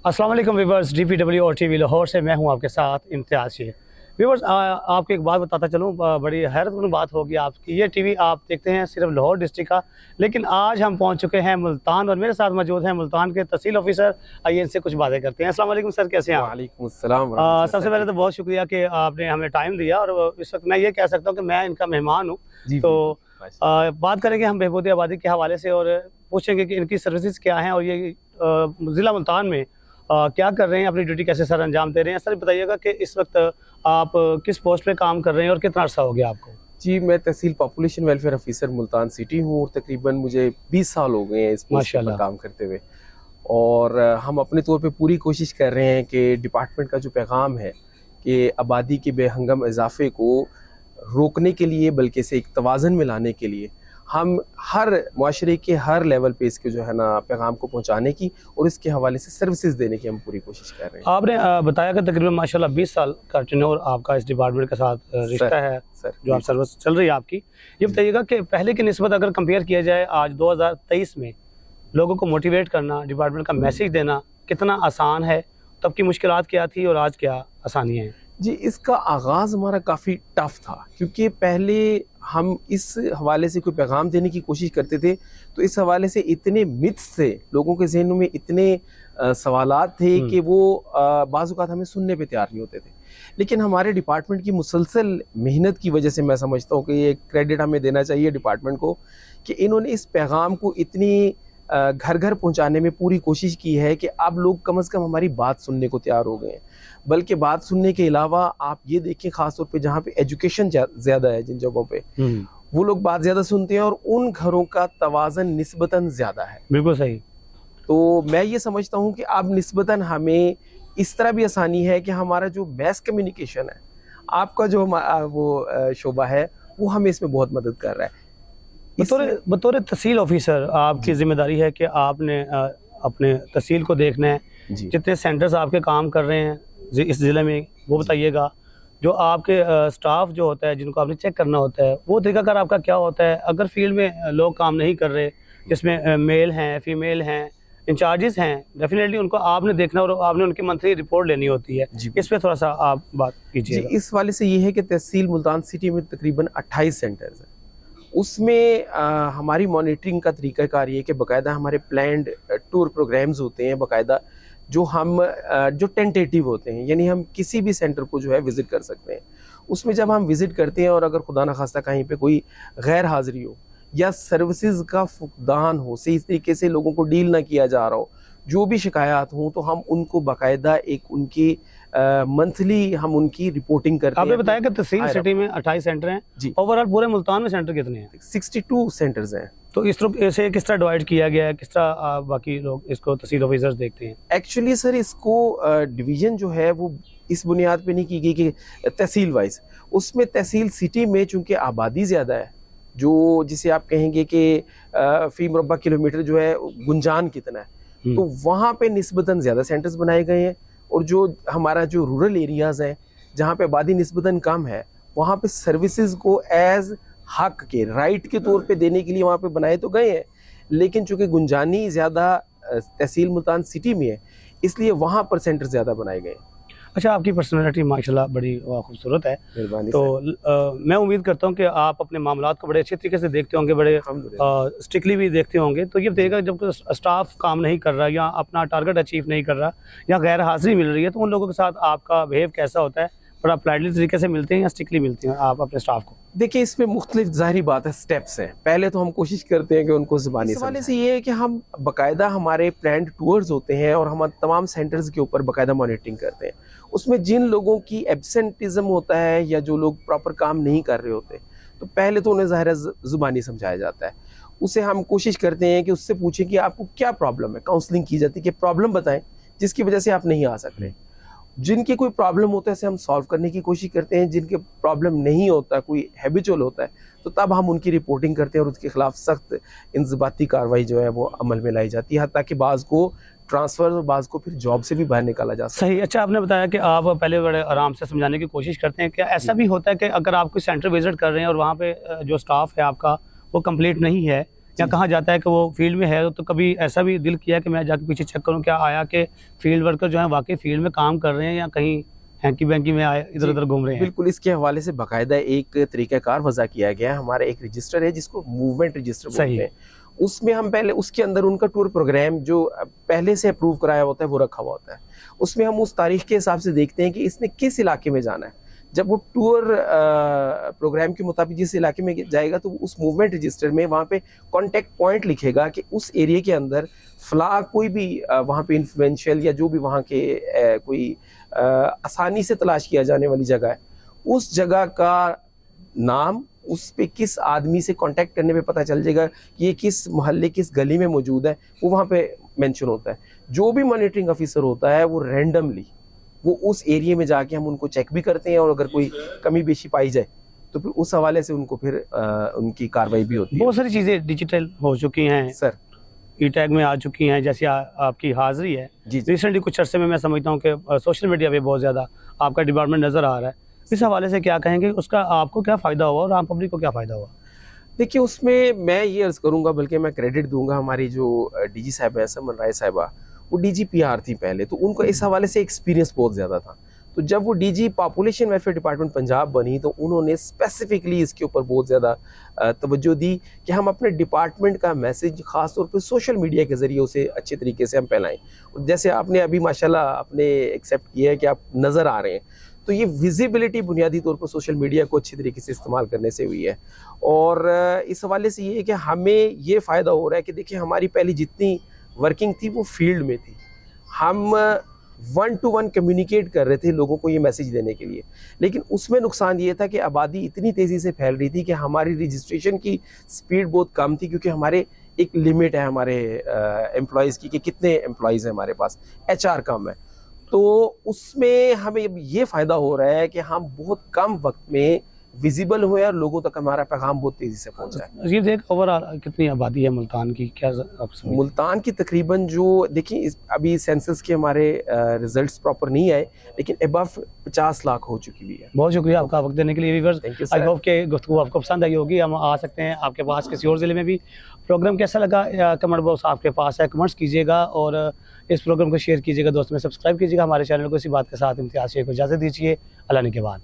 अस्सलाम वालेकुम viewers, DPW और टीवी लाहौर से मैं हूं आपके साथ इम्तियाज़ शेख। व्यूअर्स, आपको एक बात बताता चलूं, बड़ी हैरतमंद बात होगी आपकी। ये टीवी आप देखते हैं सिर्फ लाहौर डिस्ट्रिक्ट का, लेकिन आज हम पहुंच चुके हैं मुल्तान और मेरे साथ मौजूद हैं मुल्तान के तहसील ऑफिसर। आइए इनसे कुछ बातें करते हैं। अस्सलाम वालेकुम सर, कैसे हैं आप? वालेकुम अस्सलाम। सबसे पहले तो बहुत शुक्रिया कि आपने हमें टाइम दिया, और इस वक्त मैं ये कह सकता हूँ कि मैं इनका मेहमान हूँ। तो बात करेंगे हम बहबूदी आबादी के हवाले से और पूछेंगे कि इनकी सर्विसेज क्या हैं और ये ज़िला मुल्तान में क्या कर रहे हैं, अपनी ड्यूटी कैसे सर अंजाम दे रहे हैं। सर बताइएगा कि इस वक्त आप किस पोस्ट पे काम कर रहे हैं और कितना अर्सा हो गया आपको? जी, मैं तहसील population welfare officer Multan city हूँ और तकरीबन मुझे 20 साल हो गए हैं इस पोस्ट पर काम करते हुए। और हम अपने तौर पे पूरी कोशिश कर रहे हैं कि डिपार्टमेंट का जो पैगाम है कि आबादी के बेहंगम इजाफे को रोकने के लिए, बल्कि इसे एक तवाज़न में लाने के लिए हम हर माशरे के हर लेवल पे इसके जो है ना पैगाम को पहुंचाने की और इसके हवाले से सर्विसेज देने की हम पूरी कोशिश कर रहे हैं। आपने बताया कि तकरीबन माशाल्लाह 20 साल का टेन्योर आपका इस डिपार्टमेंट के साथ रिश्ता है सर, जो आप सर्विस चल रही है आपकी। ये बताइएगा कि पहले की निस्बत अगर कंपेयर किया जाए आज 2023 में लोगों को मोटिवेट करना, डिपार्टमेंट का मैसेज देना कितना आसान है, तब की मुश्किलात क्या थी और आज क्या आसानियाँ हैं? जी, इसका आगाज़ हमारा काफ़ी टफ था, क्योंकि पहले हम इस हवाले से कोई पैगाम देने की कोशिश करते थे तो इस हवाले से इतने मिथ्स थे, लोगों के जहनों में इतने सवालात थे कि वो बाज़ औक़ात हमें सुनने पे तैयार नहीं होते थे। लेकिन हमारे डिपार्टमेंट की मुसलसल मेहनत की वजह से मैं समझता हूँ कि ये क्रेडिट हमें देना चाहिए डिपार्टमेंट को कि इन्होंने इस पैगाम को इतनी घर घर पहुंचाने में पूरी कोशिश की है कि अब लोग कम से कम हमारी बात सुनने को तैयार हो गए हैं। बल्कि बात सुनने के अलावा आप ये देखें, खासतौर पे जहाँ पे एजुकेशन ज़्यादा है, जिन जगहों पे वो लोग बात ज़्यादा सुनते हैं और उन घरों का तवाज़न निस्बतन ज़्यादा है। बिल्कुल सही। तो मैं ये समझता हूँ कि अब निस्बतन हमें इस तरह भी आसानी है कि हमारा जो मैस कम्युनिकेशन है, आपका जो वो शोबा है, वो हमें इसमें बहुत मदद कर रहा है। बतौर तहसील ऑफिसर आपकी जिम्मेदारी है कि आपने अपने तहसील को देखना है। जितने सेंटर्स आपके काम कर रहे हैं इस ज़िले में, वो बताइएगा। जो आपके स्टाफ जो होता है, जिनको आपने चेक करना होता है, वो तरीकाकार आपका क्या होता है? अगर फील्ड में लोग काम नहीं कर रहे, जिसमें मेल हैं, फीमेल हैं, इंचार्जेस हैं, डेफिनेटली उनको आपने देखना और आपने उनकी मंथली रिपोर्ट लेनी होती है। इस पर थोड़ा सा आप बात कीजिए। इस वाले से ये है कि तहसील मुल्तान सिटी में तकरीबन 28 सेंटर्स हैं। उसमें हमारी मॉनिटरिंग का तरीक़ाकार ये है कि बाकायदा हमारे प्लान्ड टूर प्रोग्राम्स होते हैं, बाकायदा जो टेंटेटिव होते हैं, यानी हम किसी भी सेंटर को जो है विज़िट कर सकते हैं। उसमें जब हम विज़िट करते हैं और अगर खुदा न खास्ता कहीं पे कोई गैर हाज़िरी हो या सर्विसेज का फुकदान हो, सही तरीके से लोगों को डील ना किया जा रहा हो, जो भी शिकायत हो, तो हम उनको बाकायदा एक उनकी मंथली हम उनकी रिपोर्टिंग करते हैं। आपने बताया कि तहसील सिटी में 28 सेंटर हैं जी। ओवरऑल पूरे मुल्तान में सेंटर कितने हैं? 62 सेंटर्स हैं। तो इस तरह से किस तरह डिवाइड किया गया है, किस तरह बाकी लोग इसको तहसील ऑफिसर्स देखते हैं? एक्चुअली सर, इसको डिवीजन जो है वो इस बुनियाद पे नहीं की गई कि तहसील वाइज। उसमें तहसील सिटी में चूँकि आबादी ज़्यादा है, जो जिसे आप कहेंगे कि फी मुरब्बा किलोमीटर जो है गुंजान कितना है, तो वहाँ पे निस्बतन ज़्यादा सेंटर्स बनाए गए हैं। और जो हमारा जो रूरल एरियाज़ हैं, जहाँ पे आबादी निस्बतन कम है, वहाँ पे सर्विसेज को एज हक के राइट के तौर पे देने के लिए वहाँ पे बनाए तो गए हैं, लेकिन चूँकि गुंजानी ज़्यादा तहसील मुल्तान सिटी में है, इसलिए वहाँ पर सेंटर ज़्यादा बनाए गए हैं। अच्छा, आपकी पर्सनैलिटी माशाल्लाह बड़ी खूबसूरत है, तो मैं उम्मीद करता हूँ कि आप अपने मामलात को बड़े अच्छे तरीके से देखते होंगे, बड़े स्ट्रिक्टली भी देखते होंगे। तो ये बताइएगा, जब स्टाफ काम नहीं कर रहा या अपना टारगेट अचीव नहीं कर रहा या गैर हाजिरी मिल रही है, तो उन लोगों के साथ आपका बिहेव कैसा होता है? बड़ा पोलाइटली तरीके से मिलते हैं या स्ट्रिक्टली मिलते हैं आप अपने स्टाफ को? देखिए, इसमें मुख्तलिफ ज़ाहिरी बात है, स्टेप्स हैं। पहले तो हम कोशिश करते हैं कि उनको ज़ुबानी हवाले से ये है कि हम बाकायदा हमारे प्लान्ड टूर्स होते हैं और हम तमाम सेंटर्स के ऊपर बाकायदा मॉनिटरिंग करते हैं। उसमें जिन लोगों की एब्सेंटिज्म होता है या जो लोग प्रॉपर काम नहीं कर रहे होते, तो पहले तो उन्हें ज़ाहिर ज़ुबानी समझाया जाता है। उसे हम कोशिश करते हैं कि उससे पूछें कि आपको क्या प्रॉब्लम है। काउंसलिंग की जाती है कि प्रॉब्लम बताएं जिसकी वजह से आप नहीं आ सक रहे। जिनकी कोई प्रॉब्लम होता है उसे हम सॉल्व करने की कोशिश करते हैं। जिनके प्रॉब्लम नहीं होता, कोई हैबिचुअल होता है, तो तब हम उनकी रिपोर्टिंग करते हैं और उसके खिलाफ सख्त इंज़बाती कार्रवाई जो है वो अमल में लाई जाती है, ताकि बाज़ को ट्रांसफ़र और बाज़ को फिर जॉब से भी बाहर निकाला जा सके। सही। अच्छा, आपने बताया कि आप पहले बड़े आराम से समझाने की कोशिश करते हैं। क्या ऐसा भी होता है कि अगर आप कोई सेंटर विजिट कर रहे हैं और वहाँ पे जो स्टाफ है आपका वो कंप्लीट नहीं है या कहा जाता है कि वो फील्ड में है, तो कभी ऐसा भी दिल किया कि मैं जाके पीछे चेक करूं क्या आया कि फील्ड वर्कर जो है वाकई फील्ड में काम कर रहे हैं या कहीं हैंकी बैंकी में आए इधर उधर घूम रहे हैं? बिल्कुल, इसके हवाले से बाकायदा एक तरीकाकार वज़ा किया गया है। हमारा एक रजिस्टर है जिसको मूवमेंट रजिस्टर बोलते हैं। उसमें हम पहले उसके अंदर उनका टूर प्रोग्राम जो पहले से अप्रूव कराया होता है वो रखा हुआ होता है। उसमें हम उस तारीख के हिसाब से देखते हैं कि इसने किस इलाके में जाना है। जब वो टूर प्रोग्राम के मुताबिक जिस इलाके में जाएगा तो उस मूवमेंट रजिस्टर में वहाँ पे कॉन्टेक्ट पॉइंट लिखेगा कि उस एरिया के अंदर फला कोई भी वहाँ पे इन्फ्लुएंशियल या जो भी वहाँ के कोई आसानी से तलाश किया जाने वाली जगह है, उस जगह का नाम, उस पे किस आदमी से कांटेक्ट करने पे पता चल जाएगा कि ये किस मोहल्ले किस गली में मौजूद है, वो वहाँ पे मेंशन होता है। जो भी मॉनिटरिंग ऑफिसर होता है वो रैंडमली वो उस एरिया में जाके हम उनको चेक भी करते हैं और अगर कोई कमी बेशी पाई जाए तो फिर उस हवाले से उनको फिर उनकी कार्रवाई भी होती है। बहुत सारी चीज़ें डिजिटल हो चुकी हैं सर, ई टैग में आ चुकी हैं, जैसे आपकी हाजिरी है रिसेंटली कुछ अरसे में मैं समझता हूँ कि सोशल मीडिया पे बहुत ज़्यादा आपका डिपार्टमेंट नज़र आ रहा है। इस हवाले से क्या कहेंगे, उसका आपको क्या फ़ायदा हुआ और आम पब्लिक को क्या फ़ायदा हुआ? देखिए, उसमें मैं ये अर्ज़ करूँगा, बल्कि मैं क्रेडिट दूंगा हमारी जो डीजी साहिबा है समन राय साहिबा, वो डीजी पीआर थी पहले, तो उनको इस हवाले से एक्सपीरियंस बहुत ज़्यादा था। तो जब वो DG population welfare department Punjab बनी तो उन्होंने स्पेसिफिकली इसके ऊपर बहुत ज़्यादा तवज्जो दी कि हम अपने डिपार्टमेंट का मैसेज ख़ास तौर पे सोशल मीडिया के ज़रिए उसे अच्छे तरीके से हम फैलाएं। जैसे आपने अभी माशाल्लाह आपने एक्सेप्ट किया है कि आप नज़र आ रहे हैं, तो ये विजिबिलिटी बुनियादी तौर पर सोशल मीडिया को अच्छी तरीके से इस्तेमाल करने से हुई है। और इस हवाले से ये है कि हमें ये फ़ायदा हो रहा है कि देखिए हमारी पहली जितनी वर्किंग थी वो फील्ड में थी, हम 1 to 1 कम्युनिकेट कर रहे थे लोगों को ये मैसेज देने के लिए, लेकिन उसमें नुकसान ये था कि आबादी इतनी तेज़ी से फैल रही थी कि हमारी रजिस्ट्रेशन की स्पीड बहुत कम थी, क्योंकि हमारे एक लिमिट है हमारे एम्प्लॉयज़ की कि कितने एम्प्लॉयज़ हैं हमारे पास, एचआर कम है। तो उसमें हमें ये फ़ायदा हो रहा है कि हम बहुत कम वक्त में विजिबल हुए और लोगों तक हमारा पैगाम बहुत तेज़ी से पहुंचा है। ये देख ओवरऑल कितनी आबादी है मुल्तान की, क्या आप मुल्तान की तकरीबन जो देखिए अभी सेंसस के हमारे रिजल्ट्स प्रॉपर नहीं आए, लेकिन अबव 50 लाख हो चुकी भी है। बहुत शुक्रिया आपका वक्त देने के लिए व्यूअर्स। आई होप कि गुफ्तगू आपको पसंद आई होगी। हम आ सकते हैं आपके पास किसी और ज़िले में भी। प्रोग्राम कैसा लगा कमेंट बॉक्स आपके पास है, कमेंट्स कीजिएगा और इस प्रोग्राम को शेयर कीजिएगा, दोस्तों में सब्सक्राइब कीजिएगा हमारे चैनल को। इसी बात के साथ इम्तियाज़ शेख को इजाज़त दीजिए। अल्लाह ने के बाद।